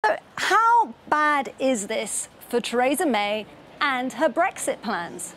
So how bad is this for Theresa May and her Brexit plans?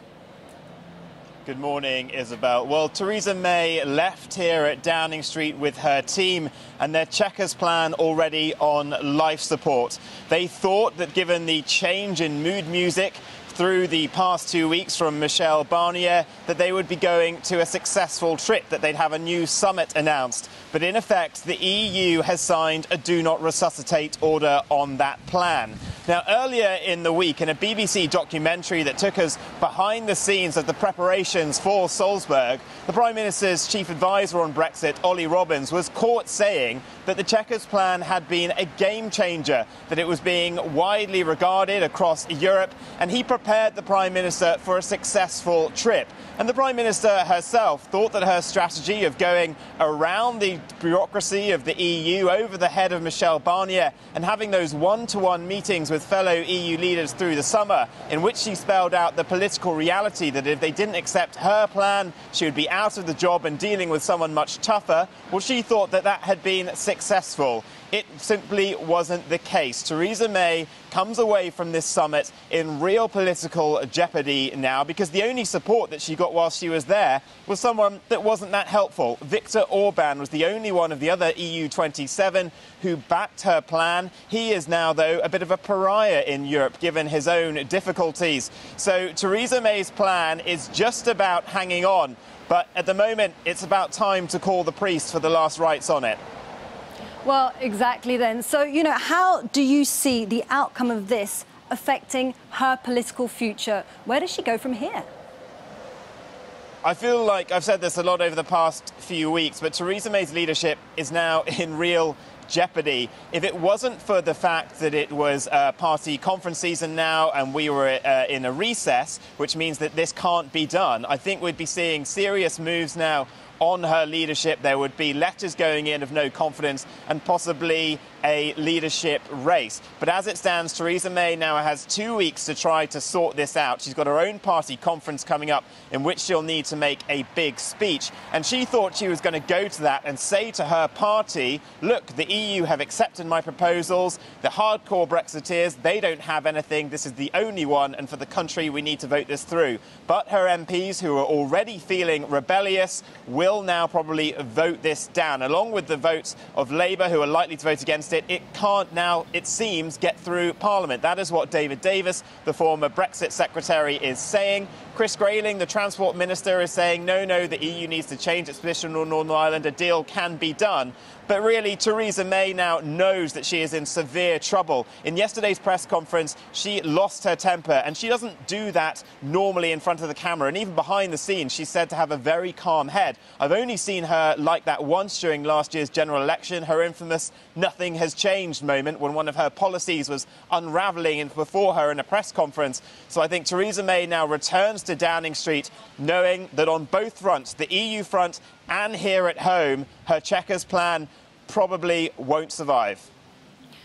Good morning, Isabel. Well, Theresa May left here at Downing Street with her team and their Chequers plan already on life support. They thought that given the change in mood music through the past 2 weeks from Michel Barnier, that they would be going to a successful trip, that they'd have a new summit announced. But in effect, the EU has signed a do not resuscitate order on that plan. Now, earlier in the week, in a BBC documentary that took us behind the scenes of the preparations for Salzburg, the Prime Minister's chief advisor on Brexit, Ollie Robbins, was caught saying that the Chequers plan had been a game changer, that it was being widely regarded across Europe, and he prepared the Prime Minister for a successful trip. And the Prime Minister herself thought that her strategy of going around the bureaucracy of the EU over the head of Michel Barnier and having those one-to-one meetings with fellow EU leaders through the summer, in which she spelled out the political reality that if they didn't accept her plan, she would be out of the job and dealing with someone much tougher, well, she thought that that had been successful. It simply wasn't the case. Theresa May comes away from this summit in real political jeopardy now, because the only support that she got while she was there was someone that wasn't that helpful. Viktor Orban was the only one of the other EU 27 who backed her plan. He is now, though, a bit of a pariah in Europe, given his own difficulties. So Theresa May's plan is just about hanging on. But at the moment, it's about time to call the priest for the last rites on it. Well, exactly then. So, how do you see the outcome of this affecting her political future? Where does she go from here? I feel like I've said this a lot over the past few weeks, but Theresa May's leadership is now in real jeopardy. If it wasn't for the fact that it was party conference season now and we were in a recess, which means that this can't be done, I think we'd be seeing serious moves now on her leadership. There would be letters going in of no confidence and possibly a leadership race. But as it stands, Theresa May now has 2 weeks to try to sort this out. She's got her own party conference coming up in which she'll need to make a big speech. And she thought she was going to go to that and say to her party, look, the EU have accepted my proposals. The hardcore Brexiteers, they don't have anything. This is the only one. And for the country, we need to vote this through. But her MPs, who are already feeling rebellious, will now probably vote this down, along with the votes of Labour, who are likely to vote against it. It can't now, it seems, get through Parliament. That is what David Davis, the former Brexit secretary, is saying. Chris Grayling, the Transport Minister, is saying, no, the EU needs to change its position on Northern Ireland. A deal can be done. But really, Theresa May now knows that she is in severe trouble. In yesterday's press conference, she lost her temper, and she doesn't do that normally in front of the camera. And even behind the scenes, she's said to have a very calm head. I've only seen her like that once during last year's general election, her infamous "nothing has changed" moment when one of her policies was unravelling before her in a press conference. So I think Theresa May now returns to Downing Street knowing that on both fronts, the EU front and here at home, her Chequers plan probably won't survive.